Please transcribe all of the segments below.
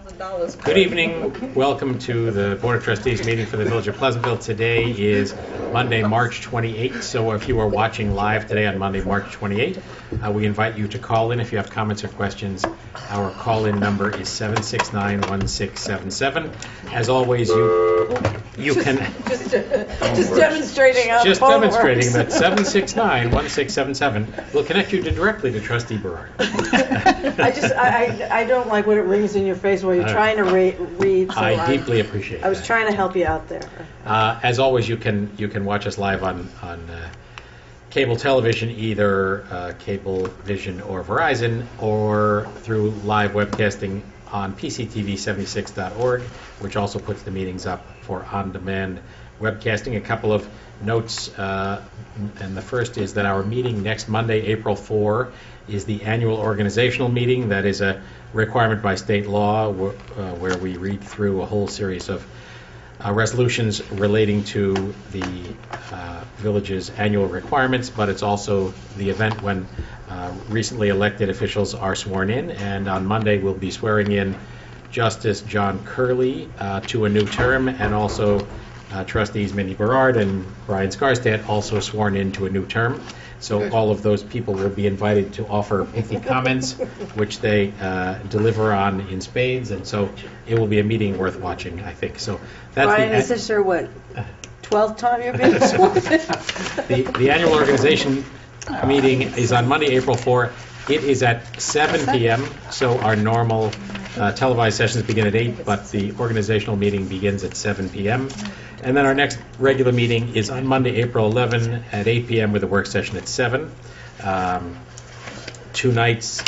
Good evening. Welcome to the Board of Trustees meeting for the Village of Pleasantville. Today is Monday, March 28th. So if you are watching live today on Monday, March 28th, we invite you to call in if you have comments or questions. Our call-in number is 769-1677. As always, you can just demonstrating how just the phone demonstrating works. that 769-1677 will connect you directly to Trustee Berard. I don't like when it rings in your face while you're trying to read. So I deeply appreciate I was that. trying to help you out there. As always, you can watch us live on cable television, either Cablevision or Verizon, or through live webcasting on PCTV76.org, which also puts the meetings up for on-demand webcasting. A couple of notes, and the first is that our meeting next Monday, April 4, is the annual organizational meeting. That is a requirement by state law where we read through a whole series of resolutions relating to the village's annual requirements, but it's also the event when recently elected officials are sworn in, and on Monday we'll be swearing in Justice John Curley to a new term, and also Trustees Minnie Berard and Brian Skarstad also sworn in to a new term. So all of those people will be invited to offer pithy comments, which they deliver on in spades, and so it will be a meeting worth watching, I think. So that's Brian, is this your 12th time you've been the annual organization meeting is on Monday, April 4. It is at 7 p.m., so our normal televised sessions begin at 8, but the organizational meeting begins at 7 p.m. And then our next regular meeting is on Monday, April 11 at 8 p.m. with a work session at 7. Tonight's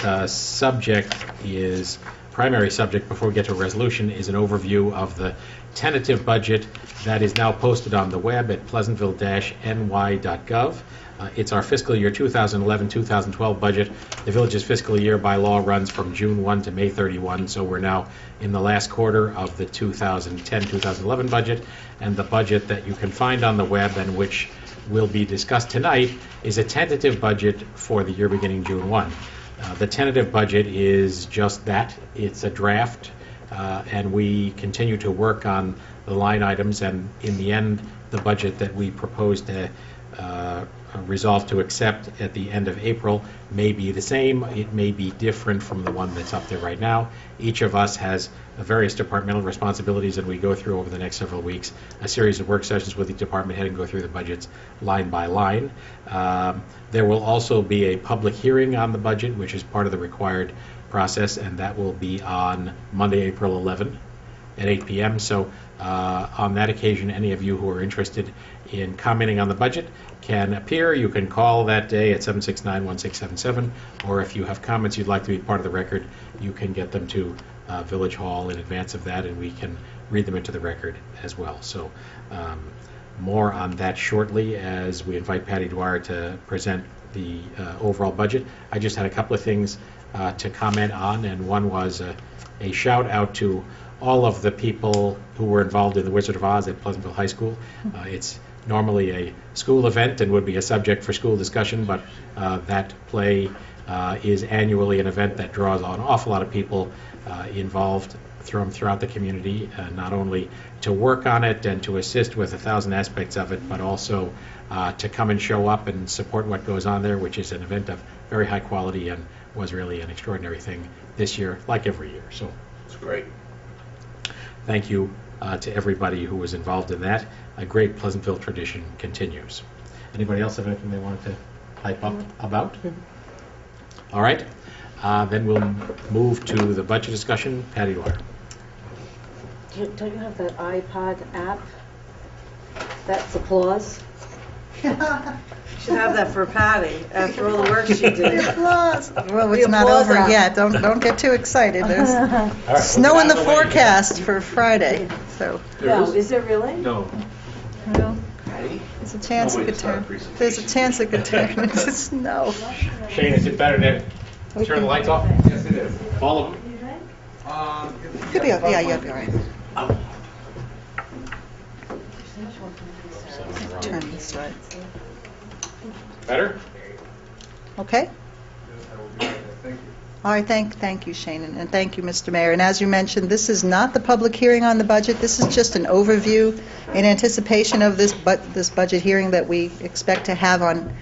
primary subject before we get to a resolution is an overview of the tentative budget that is now posted on the web at pleasantville-ny.gov. It's our fiscal year 2011-2012 budget. The village's fiscal year by law runs from June 1 to May 31, so we're now in the last quarter of the 2010-2011 budget, and the budget that you can find on the web and which will be discussed tonight is a tentative budget for the year beginning June 1. The tentative budget is just that. It's a draft, and we continue to work on the line items, and in the end, the budget that we propose to resolve to accept at the end of April may be the same. It may be different from the one that's up there right now. Each of us has various departmental responsibilities, and we go through over the next several weeks a series of work sessions with the department head and go through the budgets line by line. There will also be a public hearing on the budget, which is part of the required process, and that will be on Monday, April 11 at 8 p.m. So on that occasion, any of you who are interested in commenting on the budget can appear. You can call that day at 769-1677, or if you have comments you'd like to be part of the record, you can get them to Village Hall in advance of that, and we can read them into the record as well. So more on that shortly as we invite Patty Dwyer to present the overall budget. I just had a couple of things to comment on, and one was a shout out to all of the people who were involved in the Wizard of Oz at Pleasantville High School. It's normally a school event and would be a subject for school discussion, but that play is annually an event that draws an awful lot of people involved throughout the community, not only to work on it and to assist with 1,000 aspects of it, but also to come and show up and support what goes on there, which is an event of very high quality and was really an extraordinary thing this year, like every year. So it's great. Thank you to everybody who was involved in that. A great Pleasantville tradition continues. Anybody else have anything they wanted to hype up about? All right. Then we'll move to the budget discussion. Patty Dwyer. Don't you have that iPod app? That's applause. You should have that for Patty after all the work she did. The applause. Well, The it's not applause over app. yet. Don't get too excited. There's All right, snow we'll in get the out of way. forecast for Friday, so No, is there really? No. well, there's a chance it could turn. There's a chance it could turn into snow. Shane, is it better to turn the lights off? Yes, it is. All of them? Could be. Yeah, you'll be all right. Turn this way. Better? Okay. Yes, I will be right there. Thank you. All right, thank you, Shane, and thank you, Mr. Mayor. And as you mentioned, this is not the public hearing on the budget. This is just an overview in anticipation of this budget hearing that we expect to have on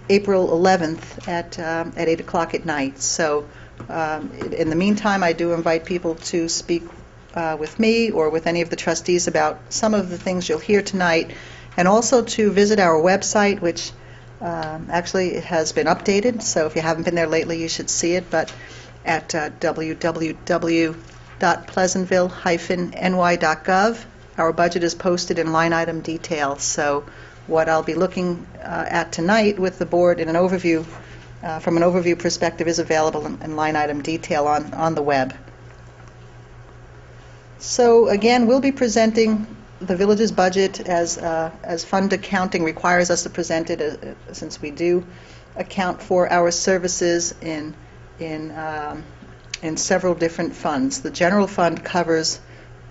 April 11th at 8 o'clock at night. So in the meantime, I do invite people to speak with me or with any of the trustees about some of the things you'll hear tonight, and also to visit our website, which actually it has been updated, so if you haven't been there lately, you should see it, but at www.pleasantville-ny.gov. Our budget is posted in line item detail, so what I'll be looking at tonight with the board in an overview, from an overview perspective, is available in line item detail on the web. So again, we'll be presenting the village's budget as fund accounting requires us to present it, since we do account for our services in several different funds. The general fund covers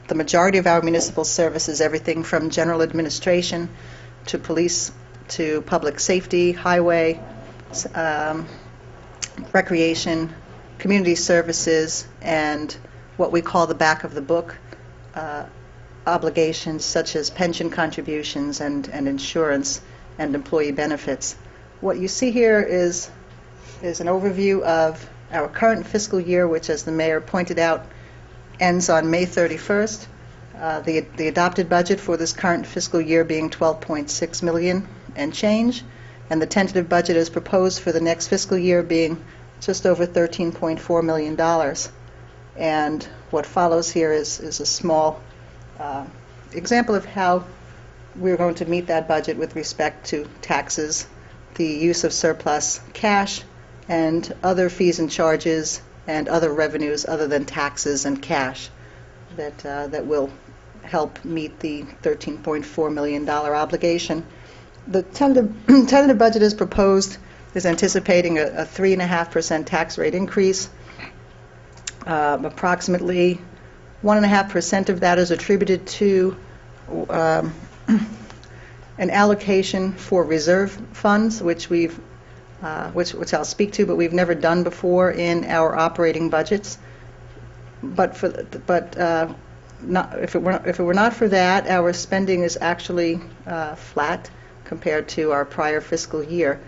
the majority of our municipal services, everything from general administration to police to public safety, highway, recreation, community services, and what we call the back of the book obligations such as pension contributions and insurance and employee benefits. What you see here is an overview of our current fiscal year, which, as the mayor pointed out, ends on May 31st. The adopted budget for this current fiscal year being $12.6 million and change, and the tentative budget is proposed for the next fiscal year being just over $13.4 million. And what follows here is a small example of how we're going to meet that budget with respect to taxes, the use of surplus cash, and other fees and charges and other revenues other than taxes and cash that will help meet the $13.4 million obligation. The tentative budget is proposed is anticipating a 3.5% tax rate increase. Approximately 1.5% of that is attributed to an allocation for reserve funds, which I'll speak to, but we've never done before in our operating budgets. If it were not for that, our spending is actually flat compared to our prior fiscal year.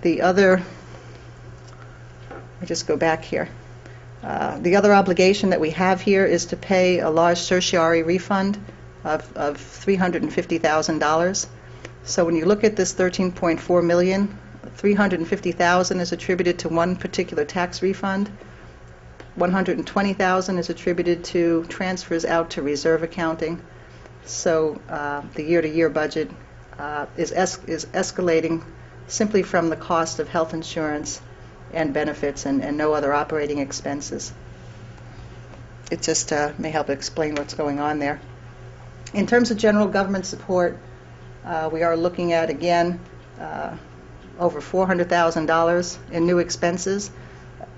Let me just go back here. The other obligation that we have here is to pay a large tertiary refund of $350,000. So when you look at this $13.4 million, $350,000 is attributed to one particular tax refund. $120,000 is attributed to transfers out to reserve accounting. So the year-to-year budget is escalating simply from the cost of health insurance and benefits and no other operating expenses. It just may help explain what's going on there. In terms of general government support, we are looking at, again, over $400,000 in new expenses.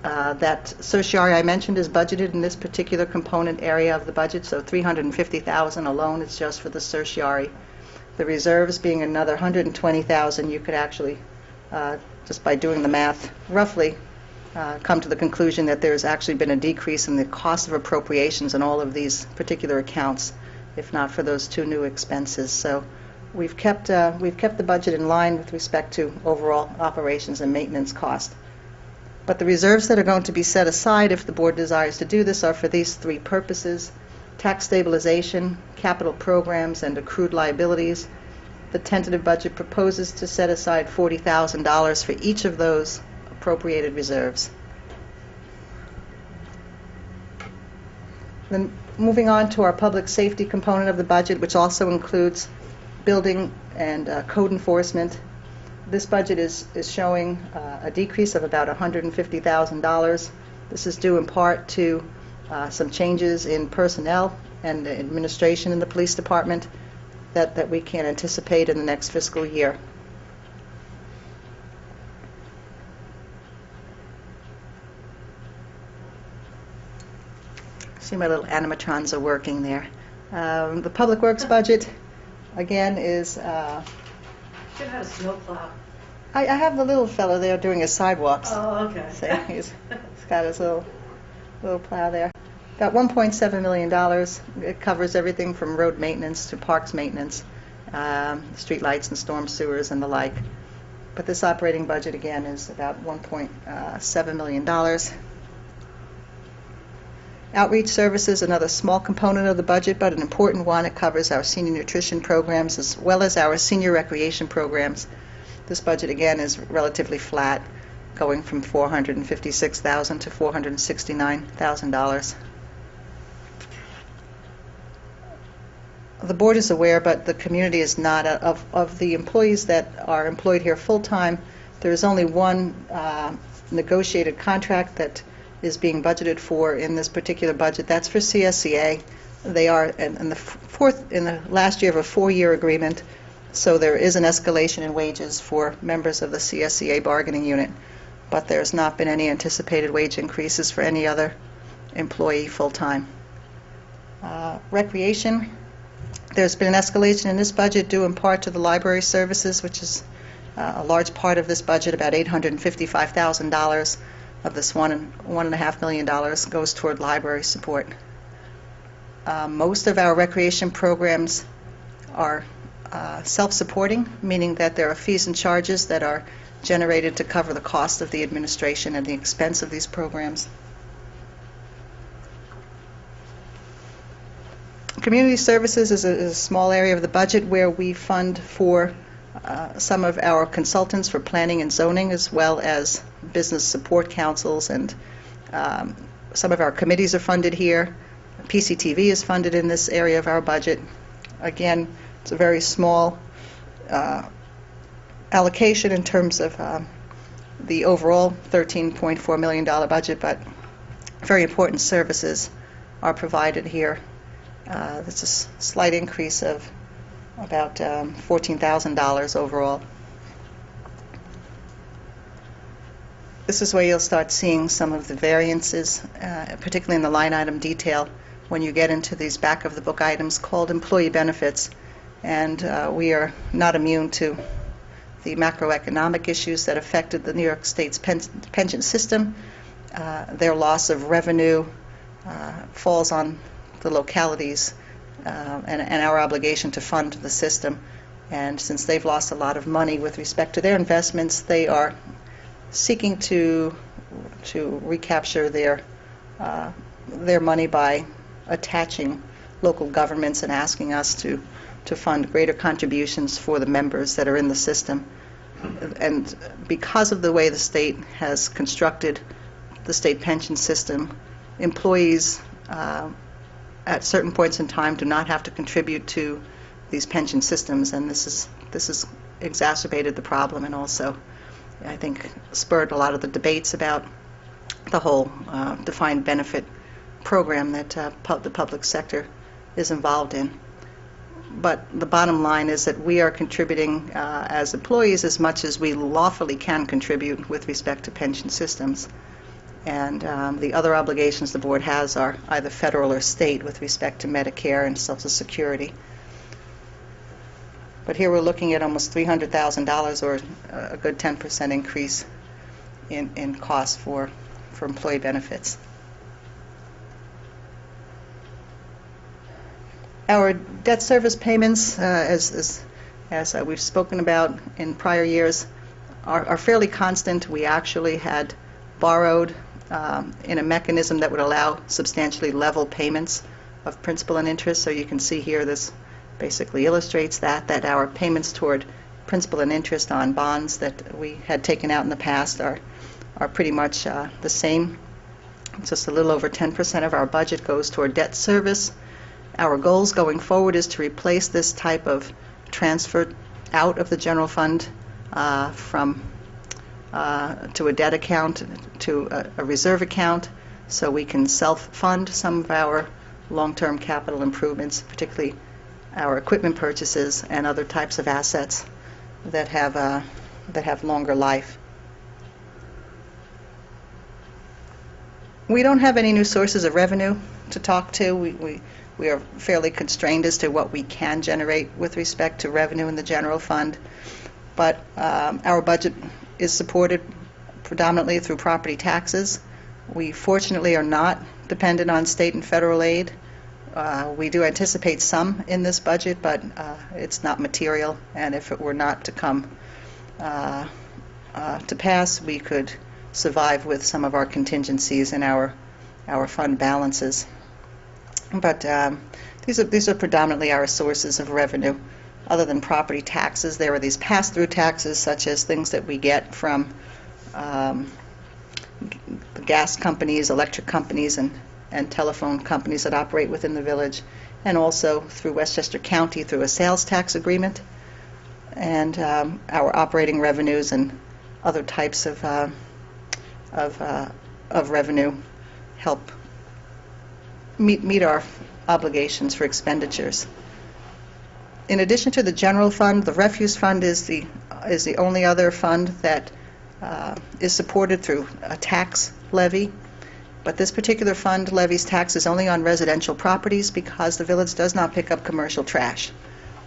That certiorari I mentioned is budgeted in this particular component area of the budget, so $350,000 alone is just for the certiorari. The reserves being another $120,000, you could actually, just by doing the math, roughly come to the conclusion that there's actually been a decrease in the cost of appropriations in all of these particular accounts, if not for those two new expenses. So we've kept the budget in line with respect to overall operations and maintenance cost. But the reserves that are going to be set aside, if the board desires to do this, are for these three purposes: tax stabilization, capital programs, and accrued liabilities. The tentative budget proposes to set aside $40,000 for each of those appropriated reserves. Then moving on to our public safety component of the budget, which also includes building and code enforcement. This budget is showing a decrease of about $150,000. This is due in part to some changes in personnel and administration in the police department that we can anticipate in the next fiscal year. See, my little animatrons are working there. The Public Works budget, again, is... Should have a snowplow. I have the little fellow there doing his sidewalks. Oh, okay. See, he's got his little plow there. About $1.7 million. It covers everything from road maintenance to parks maintenance, street lights and storm sewers and the like. But this operating budget, again, is about $1.7 million. Outreach services, another small component of the budget, but an important one. It covers our senior nutrition programs as well as our senior recreation programs. This budget, again, is relatively flat, going from $456,000 to $469,000. The board is aware, but the community is not. Of the employees that are employed here full-time, there is only one negotiated contract that is being budgeted for in this particular budget. That's for CSEA. They are in the last year of a 4-year agreement, so there is an escalation in wages for members of the CSEA bargaining unit, but there's not been any anticipated wage increases for any other employee full-time. Recreation, there's been an escalation in this budget due in part to the library services, which is a large part of this budget. About $855,000 of this $1.5 million goes toward library support. Most of our recreation programs are self-supporting, meaning that there are fees and charges that are generated to cover the cost of the administration and the expense of these programs. Community services is a small area of the budget where we fund for some of our consultants for planning and zoning, as well as business support councils, and some of our committees are funded here. PCTV is funded in this area of our budget. Again, it's a very small allocation in terms of the overall $13.4 million budget, but very important services are provided here. That's a slight increase of about $14,000 overall. This is where you'll start seeing some of the variances, particularly in the line item detail, when you get into these back-of-the-book items called employee benefits. And we are not immune to the macroeconomic issues that affected the New York State's pension system. Their loss of revenue falls on the localities and our obligation to fund the system. And since they've lost a lot of money with respect to their investments, they are seeking to recapture their money by attaching local governments and asking us to fund greater contributions for the members that are in the system. And because of the way the state has constructed the state pension system, employees at certain points in time do not have to contribute to these pension systems, and this has exacerbated the problem, and also I think spurred a lot of the debates about the whole defined benefit program that the public sector is involved in. But the bottom line is that we are contributing as employees as much as we lawfully can contribute with respect to pension systems. And the other obligations the board has are either federal or state with respect to Medicare and Social Security. But here we're looking at almost $300,000, or a good 10% increase in costs for employee benefits. Our debt service payments, as we've spoken about in prior years, are fairly constant. We actually had borrowed in a mechanism that would allow substantially level payments of principal and interest. So you can see here this basically illustrates that our payments toward principal and interest on bonds that we had taken out in the past are pretty much the same. Just a little over 10% of our budget goes toward debt service. Our goals going forward is to replace this type of transfer out of the general fund from to a debt account to a reserve account, so we can self-fund some of our long-term capital improvements, particularly our equipment purchases and other types of assets that have longer life. We don't have any new sources of revenue to talk to. We are fairly constrained as to what we can generate with respect to revenue in the general fund. but our budget is supported predominantly through property taxes. We fortunately are not dependent on state and federal aid. We do anticipate some in this budget, but it's not material, and if it were not to come to pass, we could survive with some of our contingencies and our fund balances. But these are predominantly our sources of revenue. Other than property taxes, there are these pass-through taxes, such as things that we get from the gas companies, electric companies, and telephone companies that operate within the village, and also through Westchester County through a sales tax agreement, and our operating revenues and other types of revenue help meet our obligations for expenditures. In addition to the general fund, the refuse fund is the only other fund that is supported through a tax levy. But this particular fund levies taxes only on residential properties because the village does not pick up commercial trash.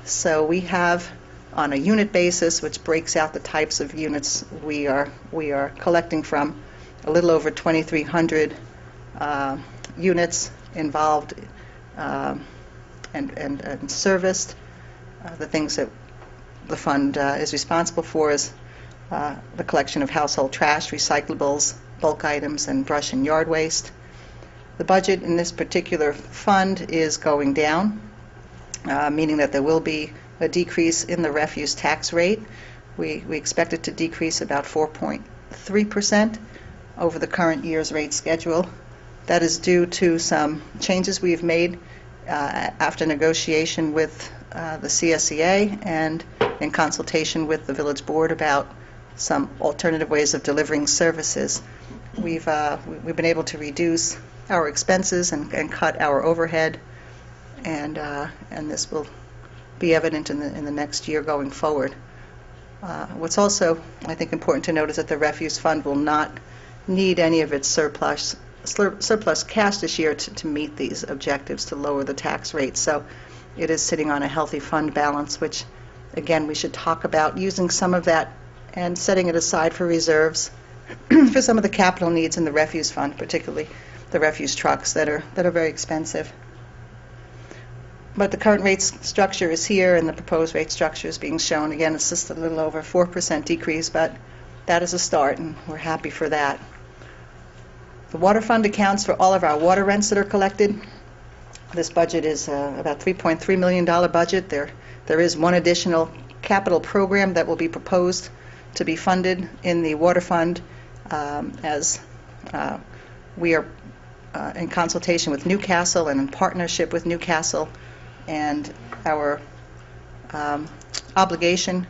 So we have, on a unit basis, which breaks out the types of units we are collecting from, a little over 2,300 units involved and serviced. The things that the fund is responsible for is the collection of household trash, recyclables, bulk items, and brush and yard waste. The budget in this particular fund is going down, meaning that there will be a decrease in the refuse tax rate. We expect it to decrease about 4.3% over the current year's rate schedule. That is due to some changes we've made after negotiation with the CSEA and in consultation with the village board about some alternative ways of delivering services. We've been able to reduce our expenses and cut our overhead, and this will be evident in the next year going forward. What's also, I think, important to note is that the refuse fund will not need any of its surplus cash this year to meet these objectives to lower the tax rate. So it is sitting on a healthy fund balance, which, again, we should talk about using some of that and setting it aside for reserves for some of the capital needs in the refuse fund, particularly the refuse trucks that are very expensive. But the current rate structure is here, and the proposed rate structure is being shown. Again, it's just a little over 4% decrease, but that is a start, and we're happy for that. The water fund accounts for all of our water rents that are collected. This budget is about $3.3 million budget. There is one additional capital program that will be proposed to be funded in the water fund as we are in consultation with Newcastle and in partnership with Newcastle, and our obligation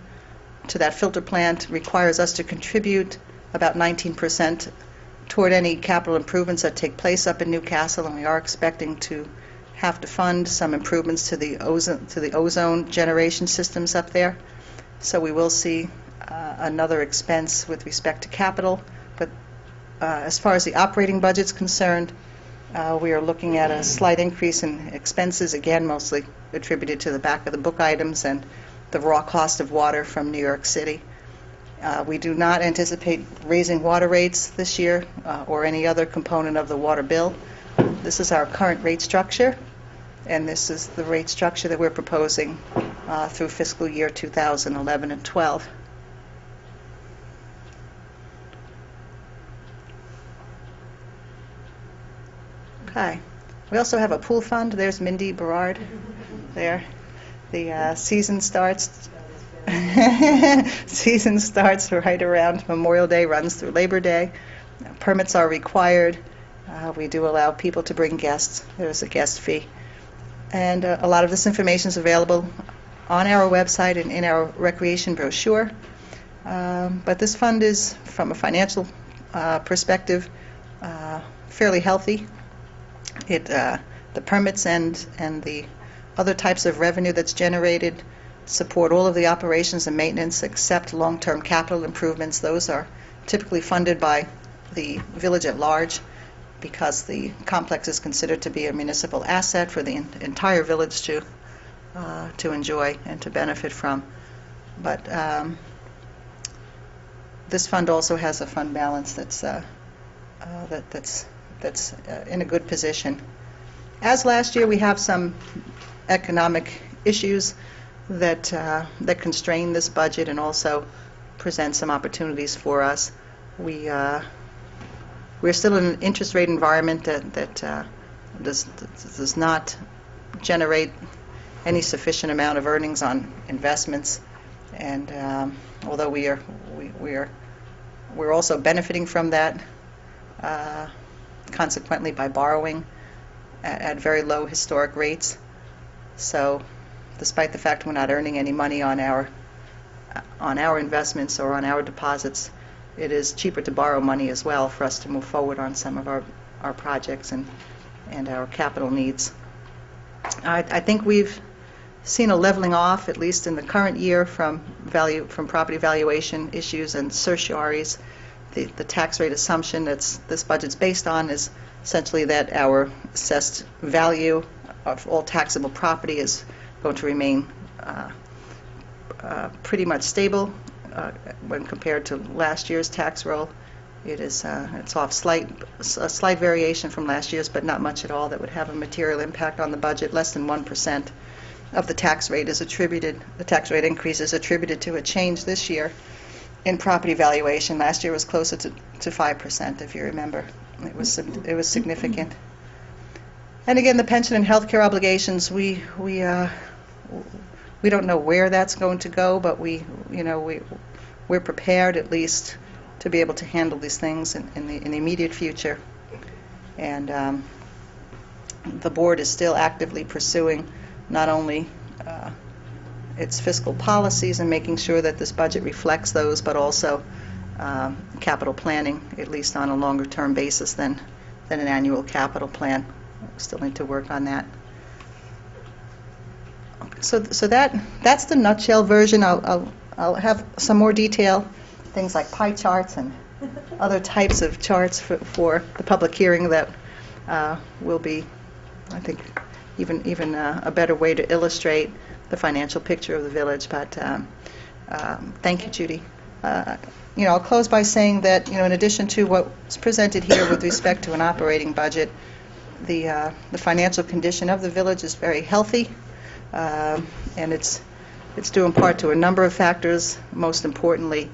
to that filter plant requires us to contribute about 19% toward any capital improvements that take place up in Newcastle, and we are expecting to have to fund some improvements to the ozone generation systems up there. So we will see another expense with respect to capital, but as far as the operating budget's concerned, we are looking at a slight increase in expenses, again mostly attributed to the back of the book items and the raw cost of water from New York City. We do not anticipate raising water rates this year or any other component of the water bill. This is our current rate structure, and this is the rate structure that we're proposing through fiscal year 2011 and 12. Okay. We also have a pool fund. There's Mindy Berard there. The season starts right around Memorial Day, runs through Labor Day. Permits are required. We do allow people to bring guests. There's a guest fee. And a lot of this information is available on our website and in our recreation brochure. But this fund is, from a financial perspective, fairly healthy. The permits and the other types of revenue that's generated support all of the operations and maintenance except long-term capital improvements. Those are typically funded by the village at large because the complex is considered to be a municipal asset for the entire village to enjoy and to benefit from. But this fund also has a fund balance that's in a good position. As last year, we have some economic issues that constrain this budget and also present some opportunities for us. We're still in an interest rate environment that does not generate any sufficient amount of earnings on investments, and although we're also benefiting from that, consequently by borrowing at very low historic rates. So, despite the fact we're not earning any money on our investments or on our deposits, it is cheaper to borrow money as well for us to move forward on some of our projects and our capital needs. I think we've seen a leveling off, at least in the current year, from property valuation issues and certiorari's. The tax rate assumption that this budget's based on is essentially that our assessed value of all taxable property is going to remain pretty much stable when compared to last year's tax roll. It's off a slight variation from last year's, but not much at all that would have a material impact on the budget. Less than 1% of the tax rate increase is attributed to a change this year in property valuation. Last year was closer to 5%, if you remember. It was significant. And again, the pension and health care obligations, we don't know where that's going to go, but we're prepared at least to be able to handle these things in the immediate future. And the board is still actively pursuing not only its fiscal policies and making sure that this budget reflects those, but also capital planning, at least on a longer-term basis than an annual capital plan. We still need to work on that. So that's the nutshell version. I'll have some more detail, things like pie charts and other types of charts for the public hearing that will be, I think, even a better way to illustrate the financial picture of the village. But thank you, Judy. I'll close by saying that, in addition to what's presented here with respect to an operating budget, the financial condition of the village is very healthy, and it's due in part to a number of factors. Most importantly,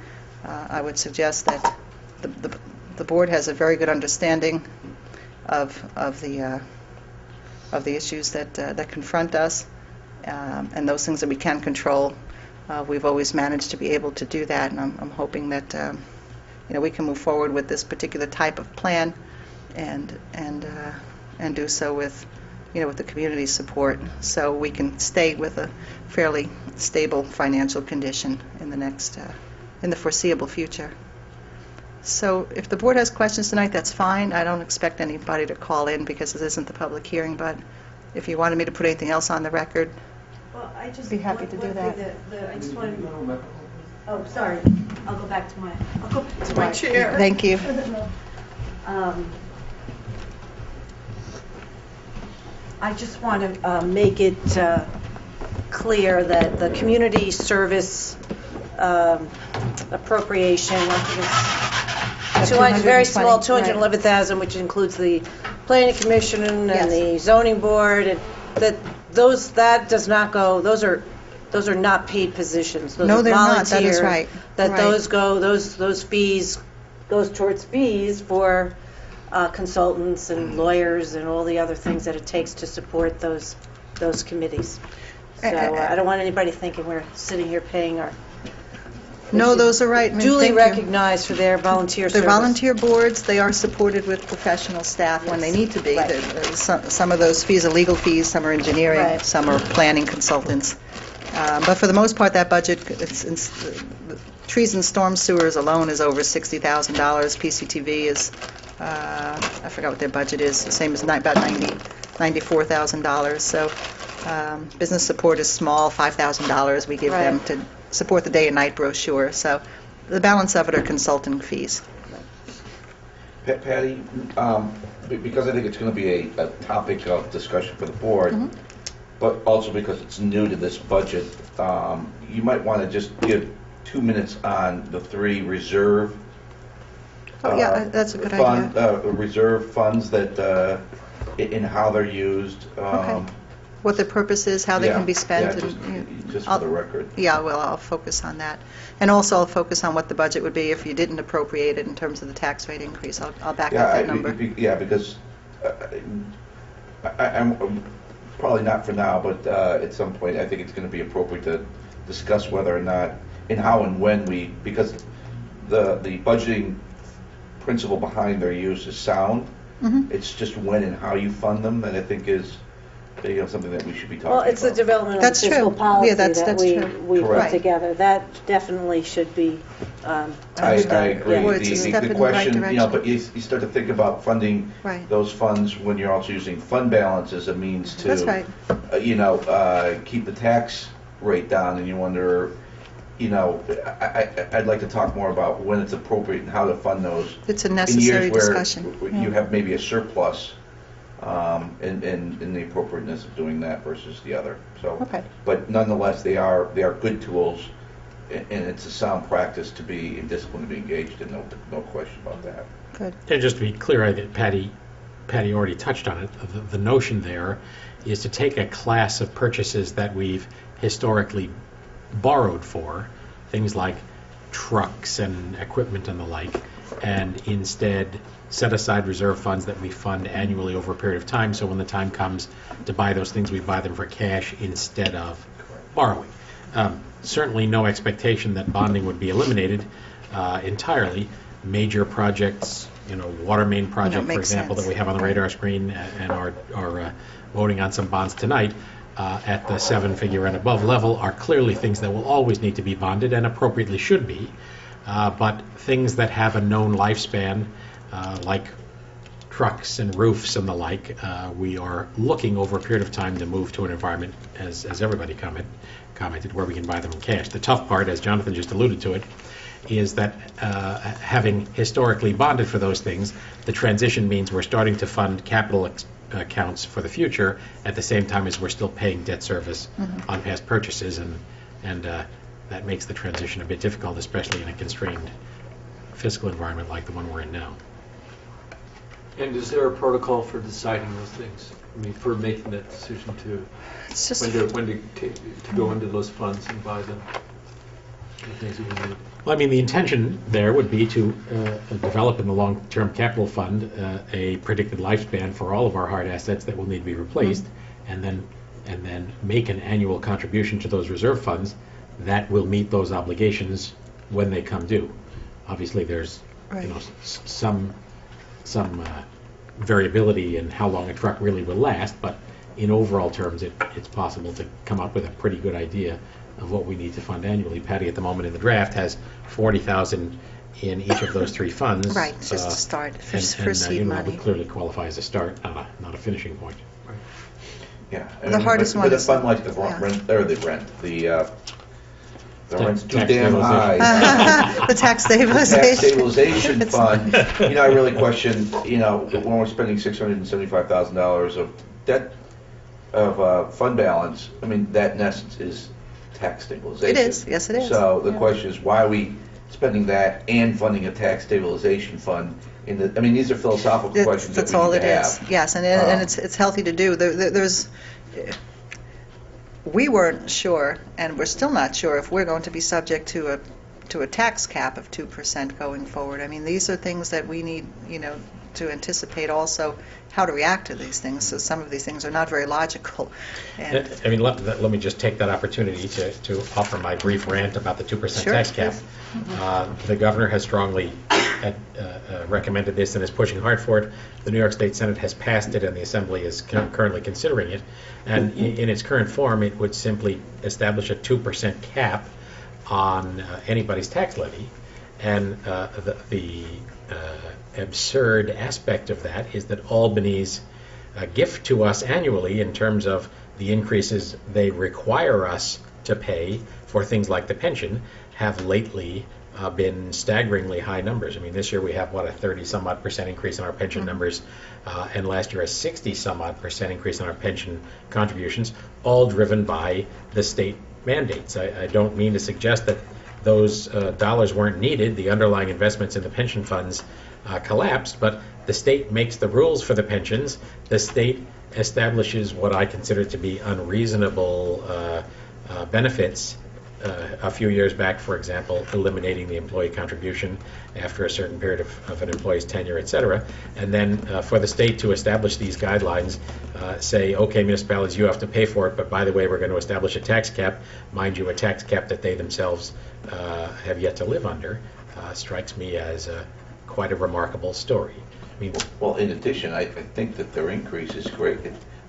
I would suggest that the board has a very good understanding of the issues that confront us, and those things that we can control. We've always managed to be able to do that, and I'm hoping that we can move forward with this particular type of plan, and do so with the community's support, so we can stay with a fairly stable financial condition in the foreseeable future. So if the board has questions tonight, that's fine. I don't expect anybody to call in because this isn't the public hearing, but if you wanted me to put anything else on the record, Well, I just be happy to do that. I just wanted. Oh, sorry. I'll go back to my chair. Thank you. I just want to make it clear that the community service appropriation, I think it's very small, 211,000, which includes the planning commission and Yes. the zoning board, and that does not go. Those are not paid positions. Those No, are they're not. volunteer. That is right. That Right. those fees goes towards fees for consultants and lawyers and all the other things that it takes to support those committees. So I don't want anybody thinking we're sitting here paying our. No, those are right. Duly Thank you. recognized for their volunteer They're service. volunteer boards. They are supported with professional staff when they need to be. Right. Some of those fees are legal fees, some are engineering, Right. some are planning consultants. But for the most part, that budget, trees and storm sewers alone is over $60,000. PCTV is, I forgot what their budget is, the same as about $94,000. So business support is small, $5,000 we give them Right. to support the day and night brochure. So the balance of it are consulting fees. Patty, because I think it's going to be a topic of discussion for the board, but also because it's new to this budget, you might want to just give 2 minutes on the 3 reserve. Oh, yeah, that's a good fund, idea. Reserve funds that, in how they're used. Okay. What the purpose is, how they yeah, can be spent. Yeah, and, just I'll- for the record. Yeah, well, I'll focus on that. And also I'll focus on what the budget would be if you didn't appropriate it in terms of the tax rate increase. I'll back up that number. Yeah, because I'm probably not for now, but at some point, I think it's going to be appropriate to discuss whether or not, and how and when because the budgeting principle behind their use is sound. Mhm. It's just when and how you fund them that I think is, something that we should be talking about. Well, it's the development of That's the fiscal true. policy Yeah, that's that true. we put Correct. together. That definitely should be I touched on. agree. Yeah. Well, it's a step in The the right question, direction. but you start to think about funding Right. those funds when you're also using fund balance as a means to, That's right. keep the tax rate down, and you wonder, I'd like to talk more about when it's appropriate and how to fund those. It's a In necessary years where discussion. you Yeah. have maybe a surplus, and the appropriateness of doing that versus the other. So, Okay. but nonetheless, they are good tools, and it's a sound practice to be in discipline, to be engaged in. No question about that. Good. And just to be clear, I think Patty already touched on it. The notion there is to take a class of purchases that we've historically borrowed for, things like trucks and equipment and the like, and instead set aside reserve funds that we fund annually over a period of time, so when the time comes to buy those things, we buy them for cash instead of borrowing. Certainly no expectation that bonding would be eliminated entirely. Major projects, water main project, for makes example, sense. that we have on the radar screen and are voting on some bonds tonight, at the 7-figure and above level are clearly things that will always need to be bonded and appropriately should be. But things that have a known lifespan, like trucks and roofs and the like, we are looking over a period of time to move to an environment, as everybody commented, where we can buy them in cash. The tough part, as Jonathan just alluded to it, is that having historically bonded for those things, the transition means we're starting to fund capital accounts for the future at the same time as we're still paying debt service on past purchases, and that makes the transition a bit difficult, especially in a constrained fiscal environment like the one we're in now. And is there a protocol for deciding those things? I mean, for making that decision to It's just, when to go into those funds and buy them, the things that we need. Well, I mean, the intention there would be to develop in the long-term capital fund a predicted lifespan for all of our hard assets that will need to be replaced, and then make an annual contribution to those reserve funds that will meet those obligations when they come due. Obviously, there's Right. some variability in how long a truck really will last, but in overall terms, it's possible to come up with a pretty good idea of what we need to fund annually. Patty, at the moment in the draft, has $40,000 in each of those 3 funds. right, it's just a start for seed That money. would clearly qualify as a start, not a finishing point. Yeah. The hardest one But a is- fund like the yeah. rent, or the rent's too Tax damn stabilization. high. The tax The stabilization. tax stabilization It's- fund, I really question, when we're spending $675,000 of debt, of fund balance, I mean, that in essence is tax stabilization. It is, yes it is. So the Yeah. question is, why are we spending that and funding a tax stabilization fund? These are philosophical questions that That's we all need it to is. have. Yes, and it's healthy to do. We weren't sure, and we're still not sure, if we're going to be subject to a tax cap of 2% going forward. I mean, these are things that we need, to anticipate also how to react to these things. So some of these things are not very logical. And Let me just take that opportunity to offer my brief rant about the 2% Sure, tax cap. The governor has strongly recommended this and is pushing hard for it. The New York State Senate has passed it, and the Assembly is currently considering it. And in its current form, it would simply establish a 2% cap on anybody's tax levy. And the absurd aspect of that is that Albany's gift to us annually in terms of the increases they require us to pay for things like the pension have lately been staggeringly high numbers. I mean, this year we have, a 30-some-odd% increase in our pension numbers, and last year a 60-some-odd% increase in our pension contributions, all driven by the state mandates. I don't mean to suggest that those dollars weren't needed, the underlying investments in the pension funds collapsed, but the state makes the rules for the pensions. The state establishes what I consider to be unreasonable benefits. A few years back, for example, eliminating the employee contribution after a certain period of an employee's tenure, et cetera. And then for the state to establish these guidelines, say, okay, municipalities, you have to pay for it, but by the way, we're going to establish a tax cap, mind you, a tax cap that they themselves have yet to live under, strikes me as quite a remarkable story. I mean, Well, in addition, I think that their increase is great.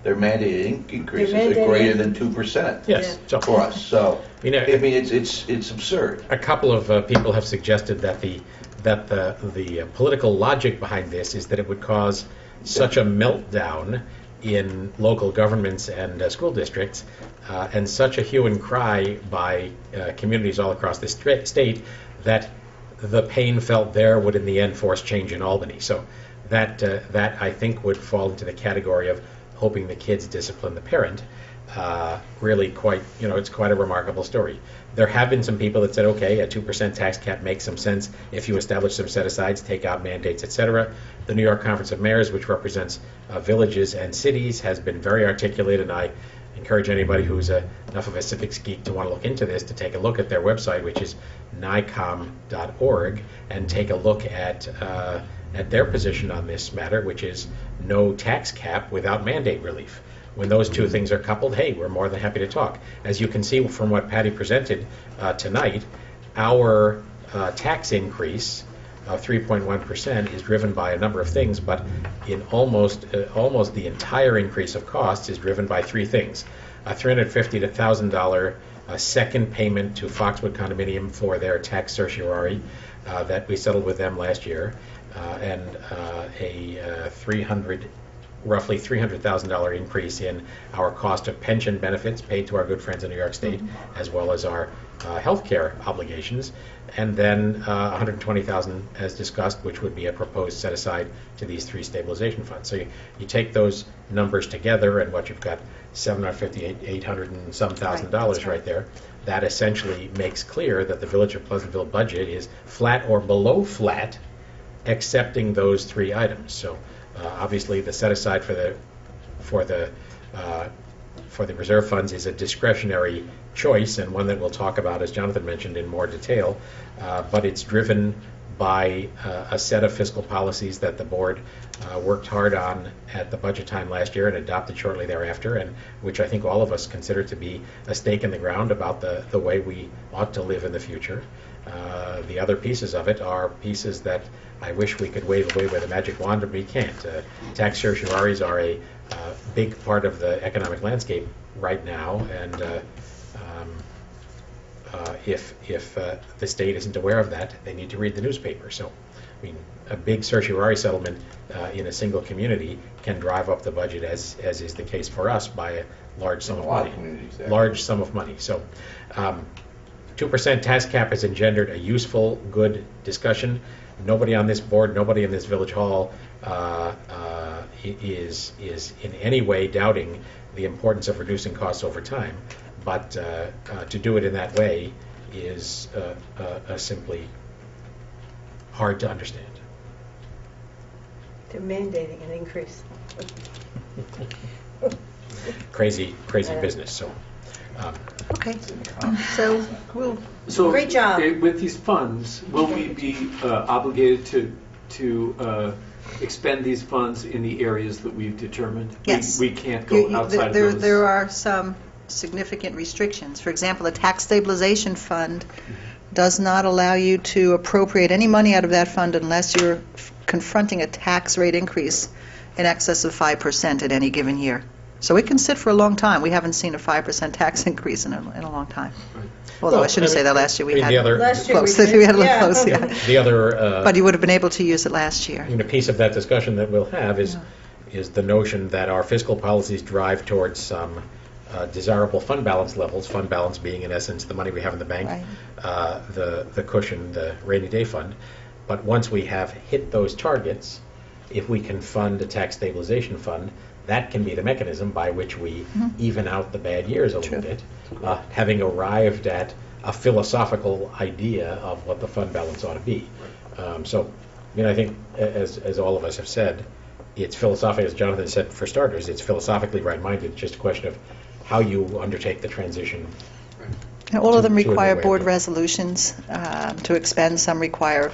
Their mandated increases are mandated greater than 2%. yes. So, For us, so, You know, I mean, it's absurd. a couple of people have suggested that the political logic behind this is that it would cause such a meltdown in local governments and school districts, and such a hue and cry by communities all across the state that the pain felt there would in the end force change in Albany. So that I think would fall into the category of hoping the kids discipline the parent. Really quite, it's quite a remarkable story. There have been some people that said, okay, a 2% tax cap makes some sense if you establish some set-asides, take out mandates, etc. The New York Conference of Mayors, which represents villages and cities, has been very articulate, and I encourage anybody who's enough of a civics geek to want to look into this to take a look at their website, which is NICOM.org, and take a look at their position on this matter, which is no tax cap without mandate relief. When those two things are coupled, hey, we're more than happy to talk. As you can see from what Patty presented tonight, our tax increase of 3.1% is driven by a number of things, but in almost the entire increase of costs is driven by three things. A $350 to $1,000 second payment to Foxwood Condominium for their tax certiorari that we settled with them last year, and a roughly $300,000 increase in our cost of pension benefits paid to our good friends in New York State, as well as our health care obligations, and then $120,000 as discussed, which would be a proposed set aside to these three stabilization funds. So you take those numbers together, and what you've got, $750, $800 and some thousand dollars right there. That essentially makes clear that the Village of Pleasantville budget is flat or below flat, accepting those three items. So obviously, the set aside for the reserve funds is a discretionary choice, and one that we'll talk about, as Jonathan mentioned, in more detail. But it's driven by a set of fiscal policies that the board worked hard on at the budget time last year and adopted shortly thereafter, and which I think all of us consider to be a stake in the ground about the way we ought to live in the future. The other pieces of it are pieces that I wish we could wave away with a magic wand, but we can't. Tax certiorari's are a big part of the economic landscape right now, and if the state isn't aware of that, they need to read the newspaper. So, I mean, a big certiorari settlement in a single community can drive up the budget, as is the case for us, by a large sum of money. Large sum of money. So, 2% tax cap has engendered a useful, good discussion. Nobody on this board, nobody in this village hall is in any way doubting the importance of reducing costs over time. But to do it in that way is simply hard to understand. They're mandating an increase. Crazy business. So. Okay, so we'll, So, Great job. With these funds, will we be obligated to expend these funds in the areas that we've determined? Yes. We can't go outside of those. there are some significant restrictions. For example, the tax stabilization fund does not allow you to appropriate any money out of that fund unless you're confronting a tax rate increase in excess of 5% at any given year. So it can sit for a long time. We haven't seen a 5% tax increase in a long time. Although I shouldn't say that last year we had Last year we close. did, We had a little yeah. close, yeah. The other But you would have been able to use it last year. piece of that discussion that we'll have is the notion that our fiscal policies drive towards some desirable fund balance levels, fund balance being in essence the money we have in the bank, Right. the cushion, the rainy day fund. But once we have hit those targets, if we can fund a tax stabilization fund, that can be the mechanism by which we even out the bad years a little bit. Having arrived at a philosophical idea of what the fund balance ought to be. So, I think, as all of us have said, it's philosophical, as Jonathan said, for starters, it's philosophically right-minded. It's just a question of how you undertake the transition. And all of them to a new require way of board doing it. resolutions to expend. Some require,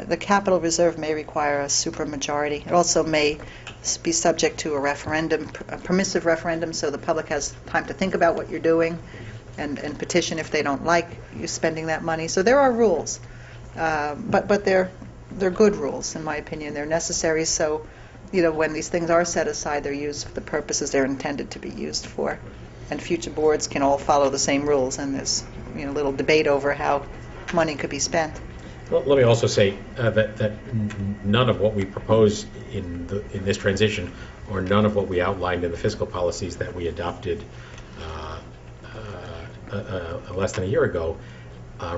the capital reserve may require a supermajority. It also may be subject to a referendum, a permissive referendum, so the public has time to think about what you're doing and petition if they don't like you spending that money. So there are rules, but they're good rules, in my opinion. They're necessary, so when these things are set aside, they're used for the purposes they're intended to be used for. And future boards can all follow the same rules, and there's little debate over how money could be spent. Well, let me also say that none of what we propose in this transition, or none of what we outlined in the fiscal policies that we adopted less than a year ago,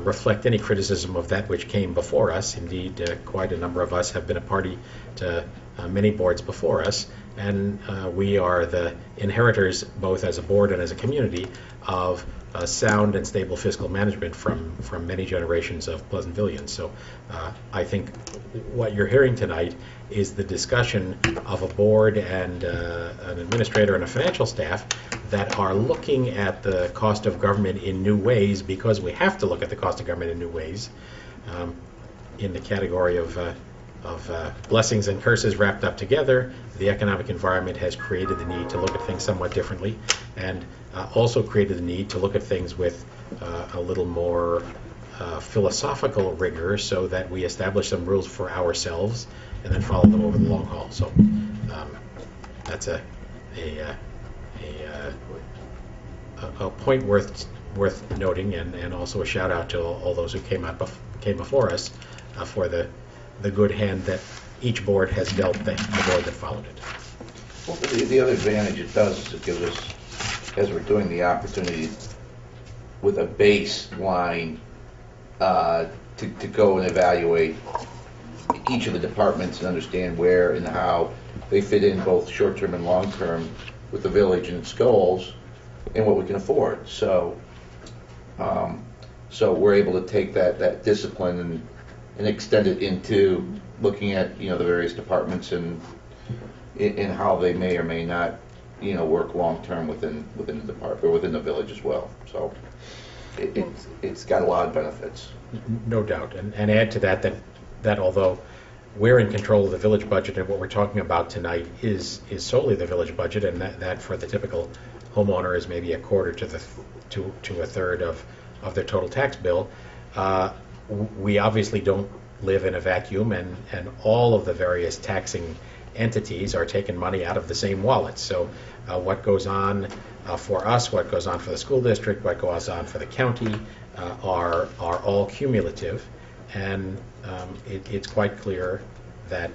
reflect any criticism of that which came before us. Indeed, quite a number of us have been a party to many boards before us, and we are the inheritors, both as a board and as a community, of sound and stable fiscal management from many generations of Pleasantvilleans. So I think what you're hearing tonight is the discussion of a board and an administrator and a financial staff that are looking at the cost of government in new ways, because we have to look at the cost of government in new ways, in the category of blessings and curses wrapped up together. The economic environment has created the need to look at things somewhat differently, and also created the need to look at things with a little more philosophical rigor, so that we establish some rules for ourselves and then follow them over the long haul. So that's a point worth noting, and also a shout out to all those who came before us for the good hand that each board has dealt the board that followed it. Well, the other advantage it does is it gives us, as we're doing, the opportunity with a baseline to go and evaluate each of the departments and understand where and how they fit in, both short-term and long-term, with the village and its goals, and what we can afford. So we're able to take that discipline and extend it into looking at the various departments and how they may or may not work long term within the department or within the village as well. So it's got a lot of benefits. No doubt, and add to that although we're in control of the village budget, and what we're talking about tonight is solely the village budget, and that for the typical homeowner is maybe a quarter to a third of their total tax bill. We obviously don't live in a vacuum, and all of the various taxing entities are taking money out of the same wallet. So what goes on for us, what goes on for the school district, what goes on for the county are all cumulative, and it's quite clear that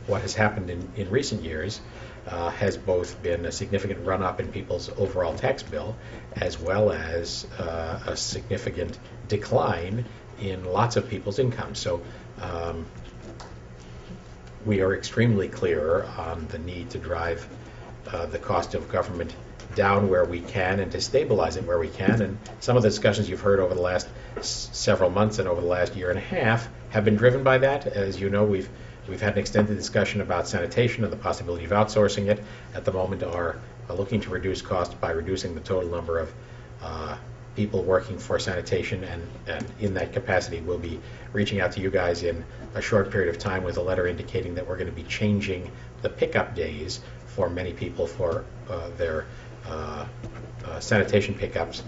what has happened in recent years has both been a significant run-up in people's overall tax bill, as well as a significant decline in lots of people's income. So we are extremely clear on the need to drive the cost of government down where we can and to stabilize it where we can. And some of the discussions you've heard over the last several months and over the last year and a half have been driven by that. As you know, we've had an extended discussion about sanitation and the possibility of outsourcing it. At the moment, are looking to reduce costs by reducing the total number of people working for sanitation, and in that capacity we'll be reaching out to you guys in a short period of time with a letter indicating that we're going to be changing the pickup days for many people for their sanitation pickups.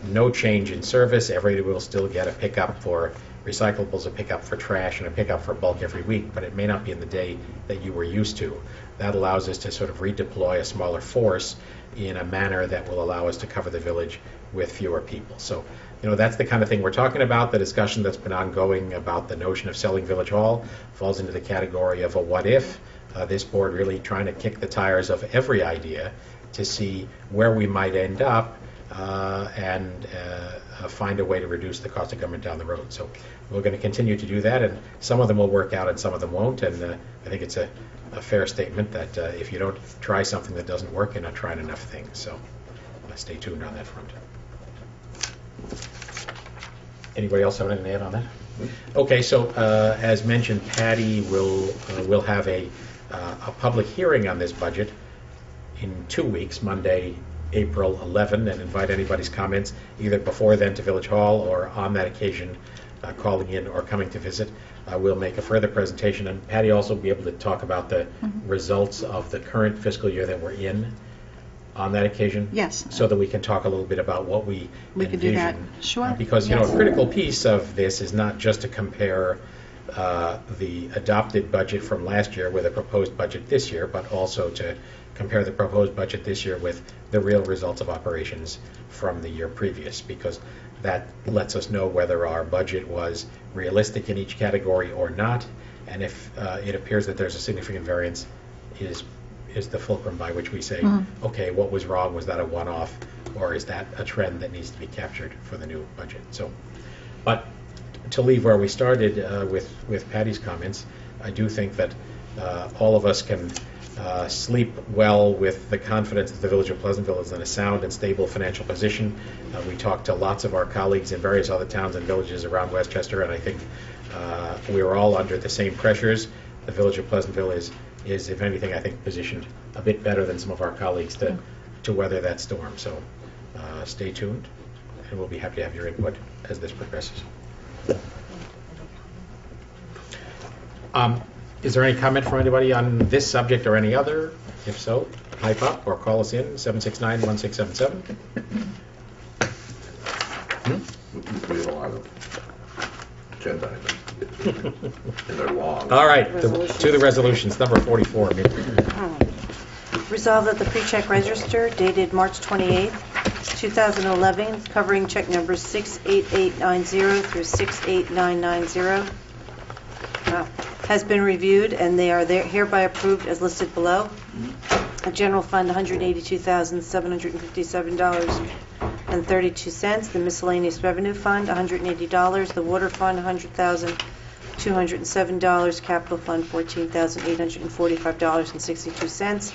No change in service. Everybody will still get a pickup for recyclables, a pickup for trash, and a pickup for bulk every week, but it may not be in the day that you were used to. That allows us to sort of redeploy a smaller force in a manner that will allow us to cover the village with fewer people. So, that's the kind of thing we're talking about. The discussion that's been ongoing about the notion of selling Village Hall falls into the category of a what if. This board really trying to kick the tires of every idea to see where we might end up and find a way to reduce the cost of government down the road. So we're going to continue to do that, and some of them will work out and some of them won't, and I think it's a fair statement that if you don't try something that doesn't work, you're not trying enough things. So stay tuned on that front. Anybody else have anything to add on that? Okay, so as mentioned, Patty will have a public hearing on this budget in 2 weeks, Monday, April 11, and invite anybody's comments either before then to Village Hall or on that occasion calling in or coming to visit. We'll make a further presentation, and Patty also will be able to talk about the results of the current fiscal year that we're in on that occasion. Yes. So that we can talk a little bit about what we could do that. envision. Sure. Because, a critical piece of this is not just to compare the adopted budget from last year with a proposed budget this year, but also to compare the proposed budget this year with the real results of operations from the year previous, because that lets us know whether our budget was realistic in each category or not, and if it appears that there's a significant variance, is the fulcrum by which we say, okay, what was wrong? Was that a one-off, or is that a trend that needs to be captured for the new budget? So, but to leave where we started with Patty's comments, I do think that all of us can sleep well with the confidence that the Village of Pleasantville is in a sound and stable financial position. We talked to lots of our colleagues in various other towns and villages around Westchester, and I think we are all under the same pressures. The Village of Pleasantville is, if anything, I think, positioned a bit better than some of our colleagues to weather that storm. So stay tuned, and we'll be happy to have your input as this progresses. Is there any comment from anybody on this subject or any other? If so, pipe up or call us in, 769-1677. We have a lot of agenda items, and they're long. All right, Resolutions. to the resolutions, number 44. Resolved that the pre-check register dated March 28, 2011, covering check numbers 68890 through 68990, has been reviewed, and they are hereby approved as listed below. The general fund, $182,757.32. The miscellaneous revenue fund, $180. The water fund, $100,207. Capital fund, $14,845.62.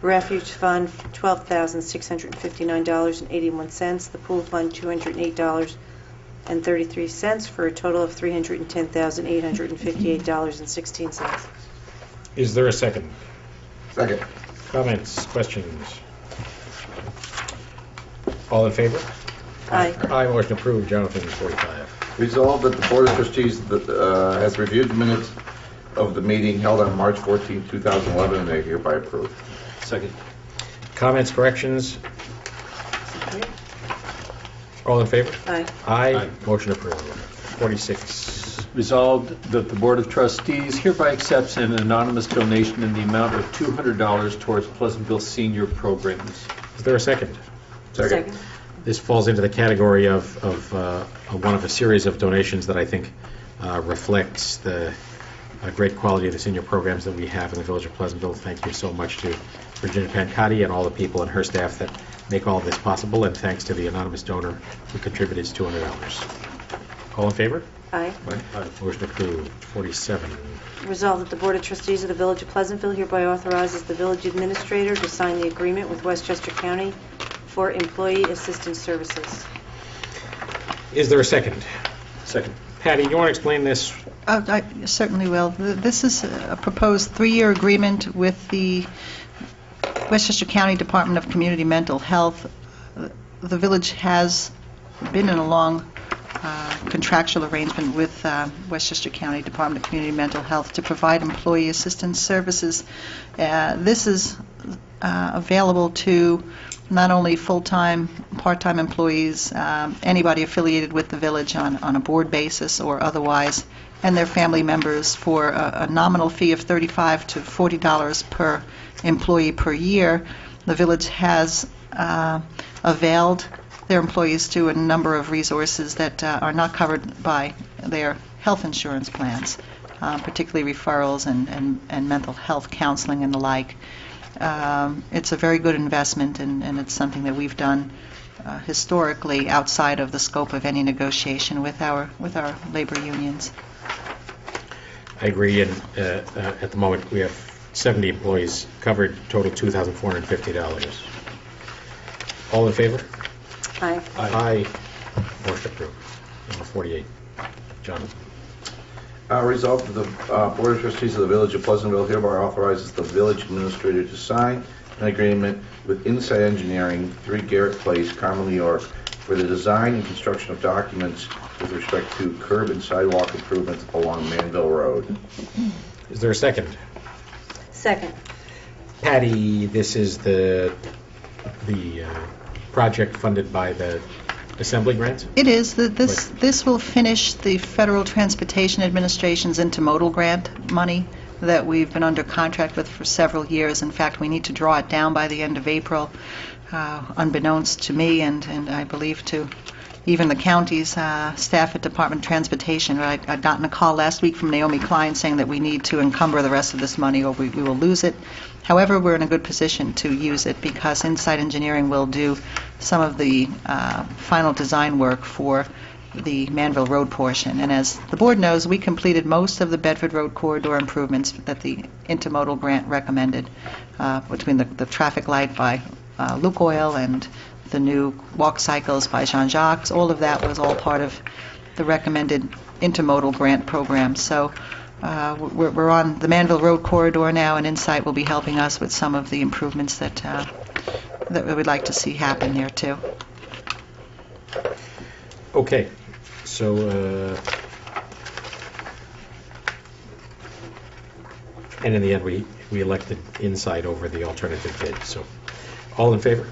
Refuge fund, $12,659.81. The pool fund, $208.33, for a total of $310,858.16. Is there a second? Second. Comments, questions? All in favor? Aye. Aye, motion approved. Jonathan, 45. Resolved that the Board of Trustees has reviewed the minutes of the meeting held on March 14, 2011, and they hereby approved. Second. Comments, corrections? All in favor? Aye. Aye, motion approved. 46. Resolved that the Board of Trustees hereby accepts an anonymous donation in the amount of $200 towards Pleasantville senior programs. Is there a second? Second. This falls into the category of one of a series of donations that I think reflects the great quality of the senior programs that we have in the Village of Pleasantville. Thank you so much to Virginia Pancotti and all the people and her staff that make all of this possible, and thanks to the anonymous donor who contributed his $200. All in favor? Aye. Motion approved. 47. Resolved that the Board of Trustees of the Village of Pleasantville hereby authorizes the village administrator to sign the agreement with Westchester County for employee assistance services. Is there a second? Second. Patty, you want to explain this? I certainly will. This is a proposed 3-year agreement with the Westchester County Department of Community Mental Health. The village has been in a long contractual arrangement with Westchester County Department of Community Mental Health to provide employee assistance services. This is available to not only full-time, part-time employees, anybody affiliated with the village on a board basis or otherwise, and their family members for a nominal fee of $35 to $40 per employee per year. The village has availed their employees to a number of resources that are not covered by their health insurance plans, particularly referrals and mental health counseling and the like. It's a very good investment, and it's something that we've done historically outside of the scope of any negotiation with our labor unions. I agree, and at the moment we have 70 employees covered, total $2,450. All in favor? Aye. Aye. Motion approved. Number 48. John. Resolved that the Board of Trustees of the Village of Pleasantville hereby authorizes the village administrator to sign an agreement with Insight Engineering, 3 Garrett Place, Carmel, New York, for the design and construction of documents with respect to curb and sidewalk improvements along Manville Road. Is there a second? Second. Patty, this is the project funded by the Assembly grant? It is. This will finish the Federal Transportation Administration's intermodal grant money that we've been under contract with for several years. In fact, we need to draw it down by the end of April, unbeknownst to me and I believe to even the county's staff at Department of Transportation. I'd gotten a call last week from Naomi Klein saying that we need to encumber the rest of this money or we will lose it. However, we're in a good position to use it because Insight Engineering will do some of the final design work for the Manville Road portion. And as the board knows, we completed most of the Bedford Road corridor improvements that the intermodal grant recommended, between the traffic light by Luke Oil and the new walk cycles by Jean-Jacques. All of that was all part of the recommended intermodal grant program. So we're on the Manville Road corridor now, and Insight will be helping us with some of the improvements that we would like to see happen there too. Okay, so, and in the end, we elected Insight over the alternative bid, so, all in favor?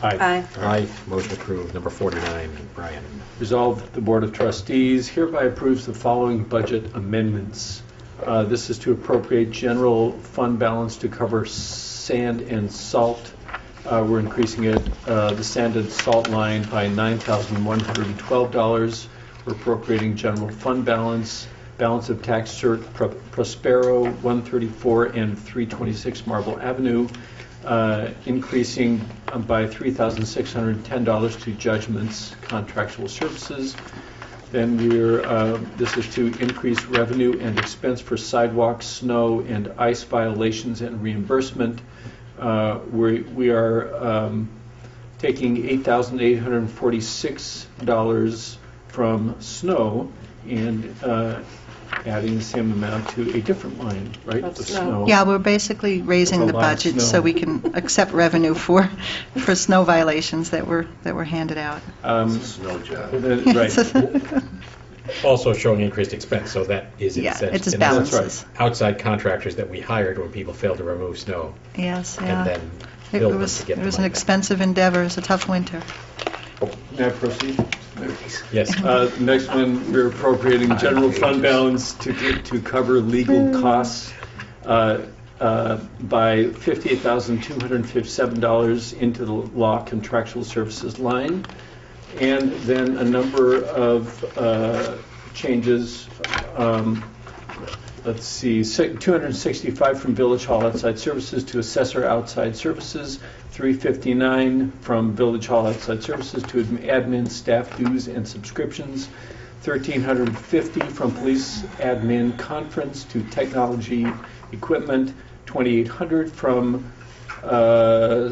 Aye. Aye, motion approved. Number 49, Brian. Resolved that the Board of Trustees hereby approves the following budget amendments. This is to appropriate general fund balance to cover sand and salt. We're increasing it, the sand and salt line by $9,112. We're appropriating general fund balance of tax cert Prospero 134 and 326 Marble Avenue, increasing by $3,610 to judgments, contractual services. Then this is to increase revenue and expense for sidewalks, snow, and ice violations and reimbursement. We are taking $8,846 from snow and adding the same amount to a different line, right? Of The snow. Yeah, we're basically raising There's the a lot of budget snow. so we can accept revenue for snow violations that were handed out. Snow job. Right. Also showing increased expense, so that is Yeah, in it just in essence, balances. outside contractors that we hired when people failed to remove snow, Yes, and yeah. then It billed them was to get the an money back. expensive endeavor. It was a tough winter. May I proceed? Yes. Next one, we're appropriating general fund balance to cover legal costs by $58,257 into the law contractual services line. And then a number of changes. Let's see, 265 from Village Hall outside services to assessor outside services, 359 from Village Hall outside services to admin, staff dues and subscriptions, 1,350 from police admin conference to technology equipment, 2,800 from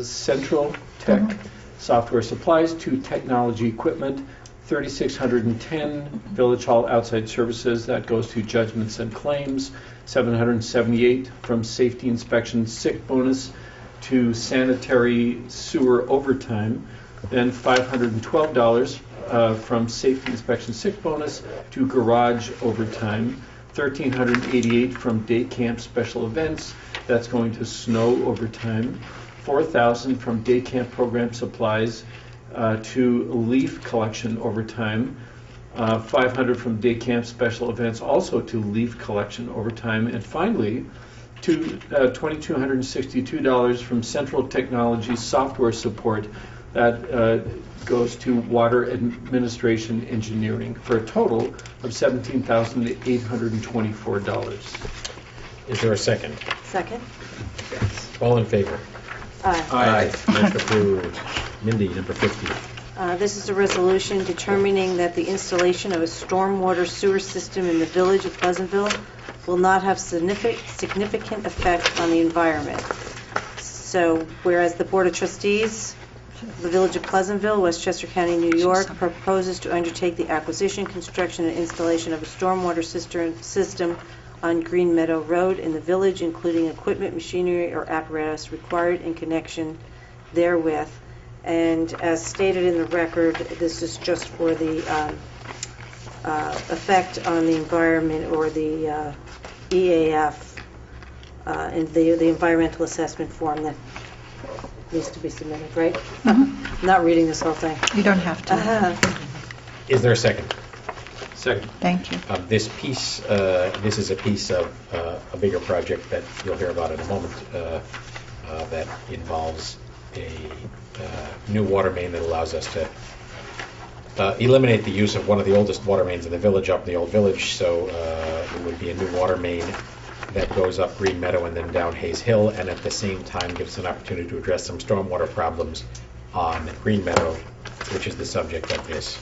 Central Tech software supplies to technology equipment, 3,610 Village Hall outside services, that goes to judgments and claims, 778 from safety inspection sick bonus to sanitary sewer overtime, then $512 from safety inspection sick bonus to garage overtime, 1,388 from day camp special events, that's going to snow overtime, 4,000 from day camp program supplies to leaf collection overtime, 500 from day camp special events also to leaf collection overtime, and finally $2,262 from central technology software support that goes to water administration engineering for a total of $17,824. Is there a second? Second. All in favor? Aye. Motion approved. Mindy, number 50. This is a resolution determining that the installation of a stormwater sewer system in the village of Pleasantville will not have significant effect on the environment. So whereas the Board of Trustees The Village of Pleasantville, Westchester County, New York, proposes to undertake the acquisition, construction, and installation of a stormwater cistern system on Green Meadow Road in the village, including equipment, machinery, or apparatus required in connection therewith. And as stated in the record, this is just for the effect on the environment, or the EAF, and the environmental assessment form that needs to be submitted, right? I'm not reading this whole thing. You don't have to. Is there a second? Second. Thank you. This is a piece of a bigger project that you'll hear about in a moment that involves a new water main that allows us to eliminate the use of one of the oldest water mains in the village, up in the old village. So it would be a new water main that goes up Green Meadow and then down Hayes Hill, and at the same time gives an opportunity to address some stormwater problems on Green Meadow, which is the subject of this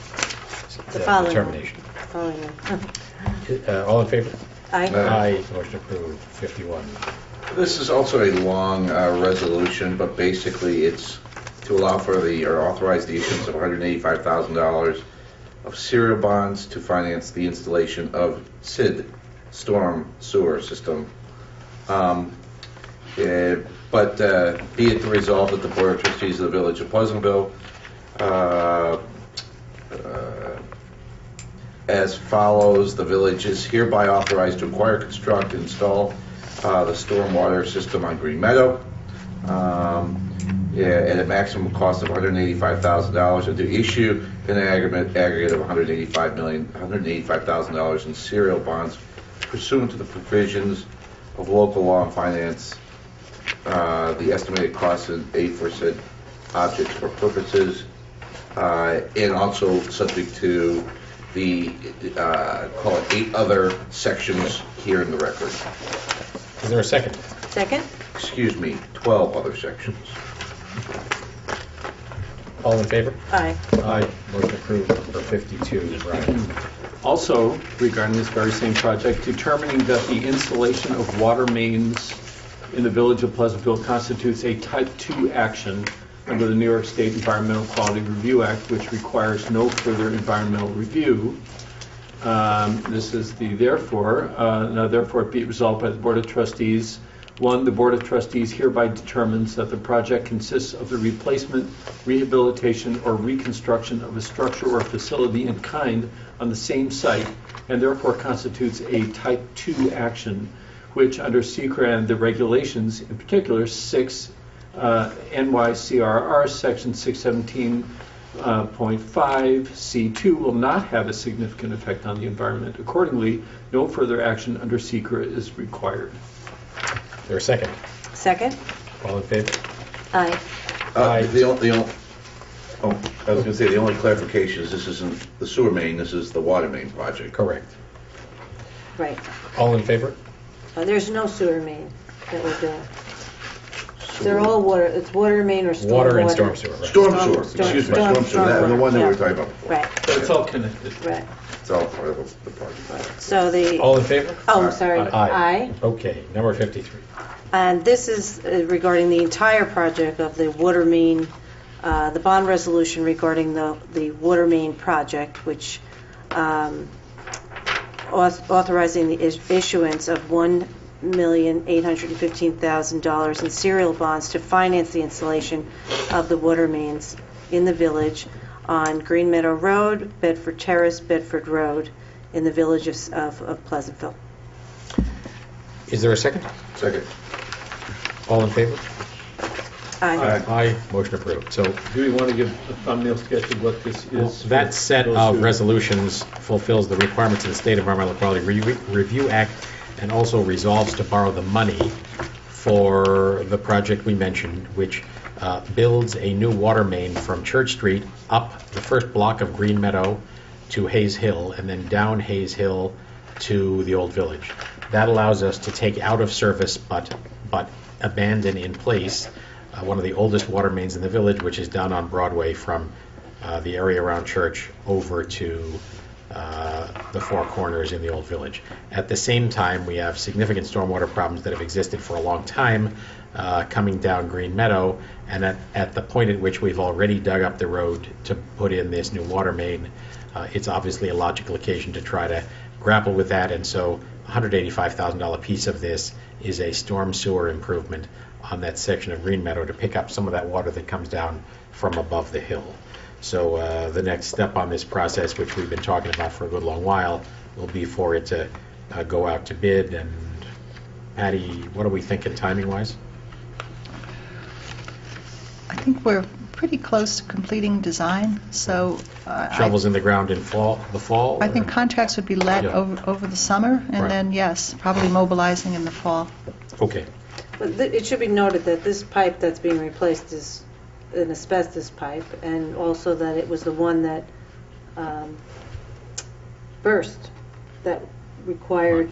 The following one. determination. Following one. All in favor? Aye. Aye. Motion approved. 51. This is also a long resolution, but basically it's to allow for or authorize the issuance of $185,000 of serial bonds to finance the installation of SID, storm sewer system. But be it the resolve that the Board of Trustees of the Village of Pleasantville as follows: the village is hereby authorized to acquire, construct, and install the stormwater system on Green Meadow at a maximum cost of $185,000, and to issue an aggregate of $185,000 in serial bonds pursuant to the provisions of local law and finance. The estimated cost is aforesaid objects or purposes, and also subject to the call it 8 other sections here in the record. Is there a second? Second? Excuse me, 12 other sections. All in favor? Aye. Aye. Motion approved. Number 52, Brian. Also, regarding this very same project, determining that the installation of water mains in the Village of Pleasantville constitutes a Type 2 action under the New York State Environmental Quality Review Act, which requires no further environmental review. This is the therefore. Now, therefore, be it resolved by the Board of Trustees. 1, the Board of Trustees hereby determines that the project consists of the replacement, rehabilitation, or reconstruction of a structure or facility in kind on the same site, and therefore constitutes a Type 2 action, which under SECRA and the regulations, in particular 6 NYCRR Section 617.5 C2, will not have a significant effect on the environment. Accordingly, no further action under SECRA is required. Is there a second? Second? All in favor? Aye. Aye. I was going to say, the only clarification is this isn't the sewer main, this is the water main project. Correct. Right. All in favor? There's no sewer main that we're doing. They're all water, it's water main or storm Water and water. storm sewer, right. Storm Storm- sewer, storm- excuse me, storm- storm sewer, the storm one that we water, were talking about before. Right, But it's all connected. right. It's all part of the project. So the, All in favor? oh, I'm sorry. Aye. Okay, number 53. And this is regarding the entire project of the water main, the bond resolution regarding the water main project, which authorizing the issuance of $1,815,000 in serial bonds to finance the installation of the water mains in the village on Green Meadow Road, Bedford Terrace, Bedford Road, in the village of Pleasantville. Is there a second? Second. All in favor? Aye. Aye. Motion approved. So Do we want to give a thumbnail sketch of what this is? that set Those of who- resolutions fulfills the requirements of the State Environmental Quality Review Act and also resolves to borrow the money for the project we mentioned, which builds a new water main from Church Street up the first block of Green Meadow to Hayes Hill and then down Hayes Hill to the Old Village. That allows us to take out of service but abandon in place one of the oldest water mains in the village, which is down on Broadway from the area around Church over to the four corners in the Old Village. At the same time, we have significant stormwater problems that have existed for a long time coming down Green Meadow, and at the point at which we've already dug up the road to put in this new water main, it's obviously a logical occasion to try to grapple with that, and so $185,000 piece of this is a storm sewer improvement on that section of Green Meadow to pick up some of that water that comes down from above the hill. So the next step on this process, which we've been talking about for a good long while, will be for it to go out to bid. And Patty, what are we thinking timing-wise? I think we're pretty close to completing design, so Shovels in the ground in the fall? I think contracts would be let Yeah. over the summer, and Right. then, yes, probably mobilizing in the fall. Okay. But it should be noted that this pipe that's being replaced is an asbestos pipe, and also that it was the one that burst, that required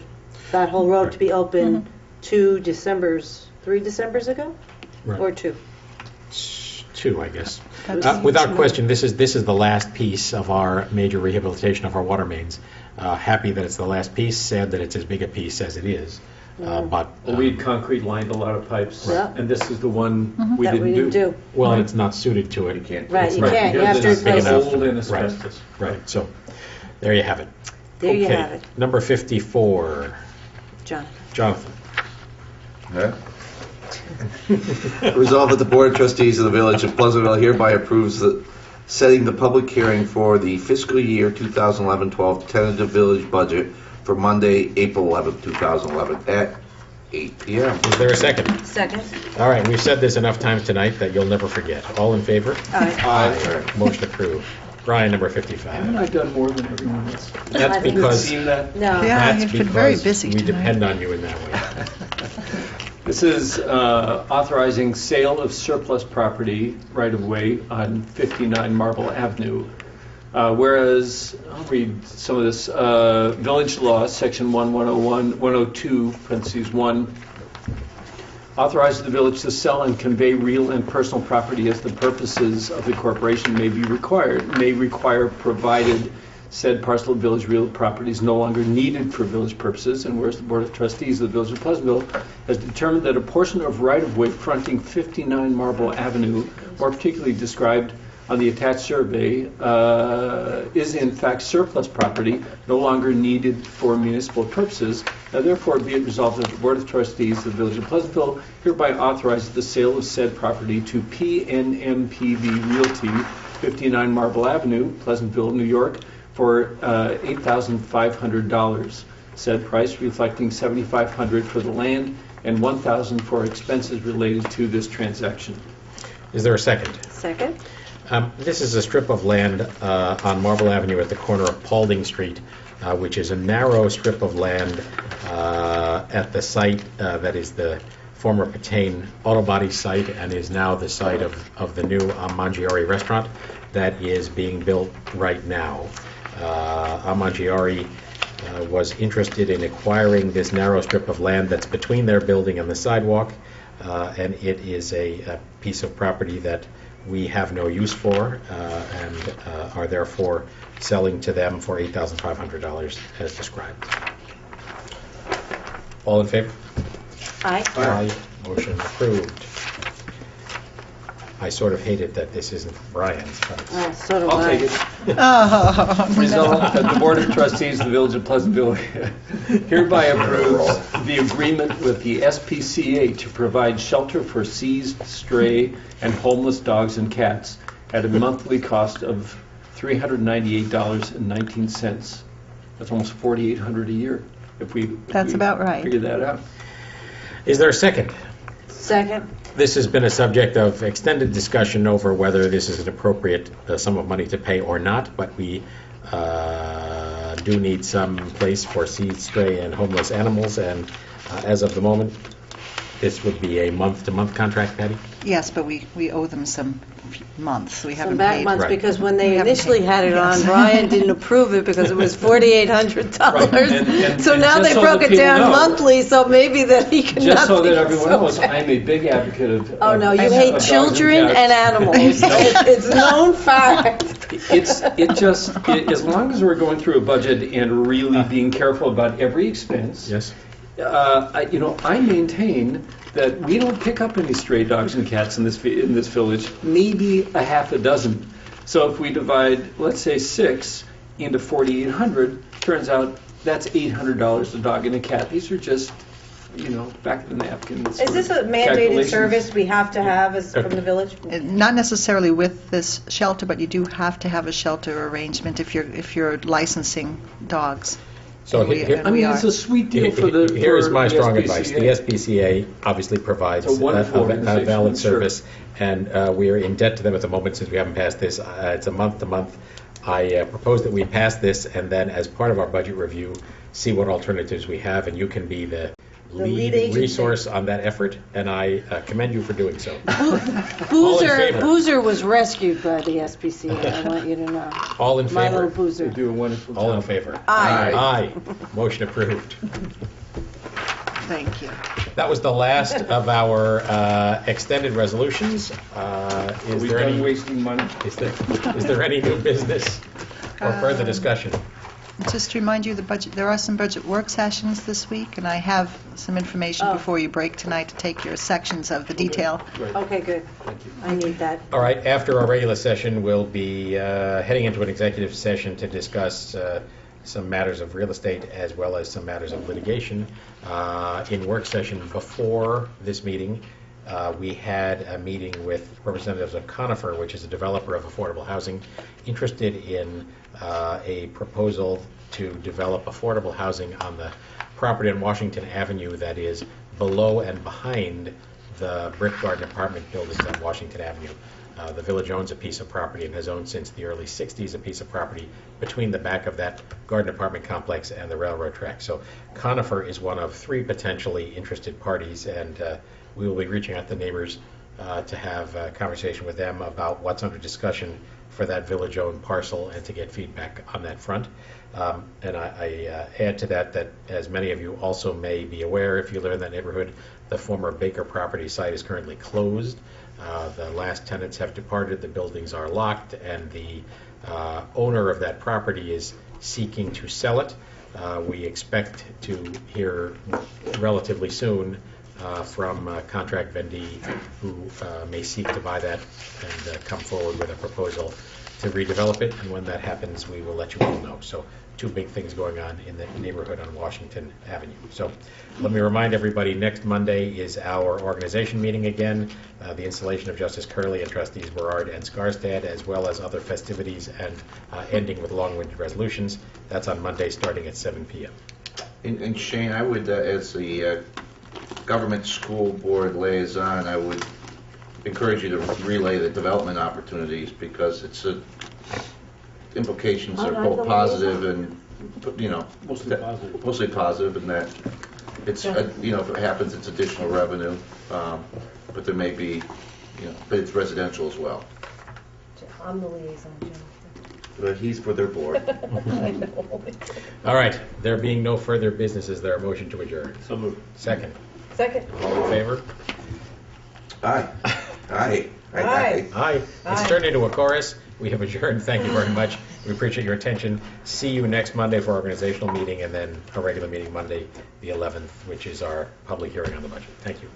that whole road to be open 3 Decembers ago? Right. Or 2? 2, I guess. That's- Without question, this is the last piece of our major rehabilitation of our water mains. Happy that it's the last piece, sad that it's as big a piece as it is. But Well, we had concrete lined a lot of pipes, Yeah. and this is the one we That we didn't do. well, it's not suited to it. You can't. Right, you Right. can't, you have to Because it's replace enough. it. old and Right. asbestos. Right, so there you have it. There you Okay, have it, number 54, John. Jonathan. Huh? Resolved that the Board of Trustees of the Village of Pleasantville hereby approves the setting the public hearing for the fiscal year 2011-12 tentative village budget for Monday, April 11th, 2011 at 8 p.m. Is there a second? Second? All right, we've said this enough times tonight that you'll never forget. All in favor? Aye. Motion approved. Brian, number Haven't 55. I done more than everyone else? That's I think because Seen that? No. Yeah, that's you've been very because busy we tonight. depend on you in that way. This is authorizing sale of surplus property right-of-way on 59 Marble Avenue. Whereas, I'll read some of this, Village Law, Section 102, parentheses 1, authorizes the village to sell and convey real and personal property as the purposes of the corporation may require provided said parcel of village real property is no longer needed for village purposes, and whereas the Board of Trustees of the Village of Pleasantville has determined that a portion of right-of-way fronting 59 Marble Avenue, more particularly described on the attached survey, is in fact surplus property, no longer needed for municipal purposes. Now therefore be it resolved that the Board of Trustees of the Village of Pleasantville hereby authorizes the sale of said property to PNMPV Realty, 59 Marble Avenue, Pleasantville, New York, for $8,500. Said price reflecting $7,500 for the land and $1,000 for expenses related to this transaction. Is there a second? Second? This is a strip of land on Marble Avenue at the corner of Paulding Street, which is a narrow strip of land at the site that is the former Patain Auto Body site and is now the site of the new Mangiare restaurant that is being built right now. Mangiare was interested in acquiring this narrow strip of land that's between their building and the sidewalk, and it is a piece of property that we have no use for and are therefore selling to them for $8,500 as described. All in favor? Aye. Aye. Motion approved. I sort of hate it that this isn't Brian's, but So do I'll I. take it. Oh, Resolved that the Board of Trustees of the Village of Pleasantville hereby approves the agreement with the SPCA to provide shelter for seized, stray, and homeless dogs and cats at a monthly cost of $398.19. That's almost $4,800 a year, if we That's about right. figure that out. is there a second? Second? This has been a subject of extended discussion over whether this is an appropriate sum of money to pay or not, but we do need some place for seized, stray, and homeless animals, and as of the moment, This would be a month-to-month contract, Patty? Yes, but we owe them some months. We Some haven't back paid. months, Right. because when We they haven't initially paid. had it on, Yes. Brian didn't approve it because it was $4,800. Right, and So now just they so broke that it people down know- monthly, so maybe that he can Just so that nothing. everyone knows, I'm a big advocate of. Oh, no, you of hate dogs children cats. and animals. It's known fact. As long as we're going through a budget and really being careful about every expense. Yes. I maintain that we don't pick up any stray dogs and cats in this village, maybe a half a dozen. So if we divide, let's say, 6 into 4,800, turns out that's $800 a dog and a cat. These are just, back of the napkin. Is this a mandated service we have to have from the village? Not necessarily with this shelter, but you do have to have a shelter arrangement if you're licensing dogs. So And we- here- and I we mean, are. it's a sweet deal for the. Here's for my the strong SPCA. advice. The SPCA obviously provides It's a wonderful a organization, valid sure. service, and we are in debt to them at the moment since we haven't passed this. It's a month-to-month. I propose that we pass this, and then as part of our budget review, see what alternatives we have, and you can be the lead lead agency. resource on that effort, and I commend you for doing so. All in favor? Boozer was rescued by the SPCA, I want you to know. All in My little favor? Boozer. They do a wonderful job. All in favor? Aye. Aye. Motion approved. Thank you. That was the last of our extended resolutions. Is We've there done any? wasting money. Is there any new business or further discussion? Just to remind you, there are some budget work sessions this week, and I have some information Oh. before you break tonight to take your sections of the detail. Okay, good. I need that. All right, after our regular session, we'll be heading into an executive session to discuss some matters of real estate as well as some matters of litigation. In work session before this meeting, we had a meeting with representatives of Conifer, which is a developer of affordable housing, interested in a proposal to develop affordable housing on the property on Washington Avenue that is below and behind the Brick Garden apartment buildings on Washington Avenue. The village owns a piece of property and has owned since the early 60s a piece of property between the back of that garden apartment complex and the railroad track. So Conifer is one of 3 potentially interested parties, and we will be reaching out to neighbors to have a conversation with them about what's under discussion for that village-owned parcel and to get feedback on that front. And I add to that, as many of you also may be aware, if you live in that neighborhood, the former Baker property site is currently closed. The last tenants have departed, the buildings are locked, and the owner of that property is seeking to sell it. We expect to hear relatively soon from a contract vendee who may seek to buy that and come forward with a proposal to redevelop it, and when that happens, we will let you all know. So 2 big things going on in the neighborhood on Washington Avenue. So let me remind everybody, next Monday is our organization meeting again, the installation of Justice Curley and Trustees Berard and Skarstad, as well as other festivities, and ending with long-winded resolutions. That's on Monday, starting at 7 p.m. And Shane, I would, as the government school board liaison, I would encourage you to relay the development opportunities, because it's implications are I'm both the positive and, Mostly positive. and that it's, if it happens, it's additional revenue, but there may be, but it's residential as well. I'm the liaison, Jim. But he's for their board. All right, there being no further business, is there a motion to adjourn? So moved. Second. Second. All in favor? Aye. Aye. Aye. Aye. It's Aye. turned into a chorus. We have adjourned. Thank you very much. We appreciate your attention. See you next Monday for our organizational meeting, and then a regular meeting Monday, the 11th, which is our public hearing on the budget. Thank you.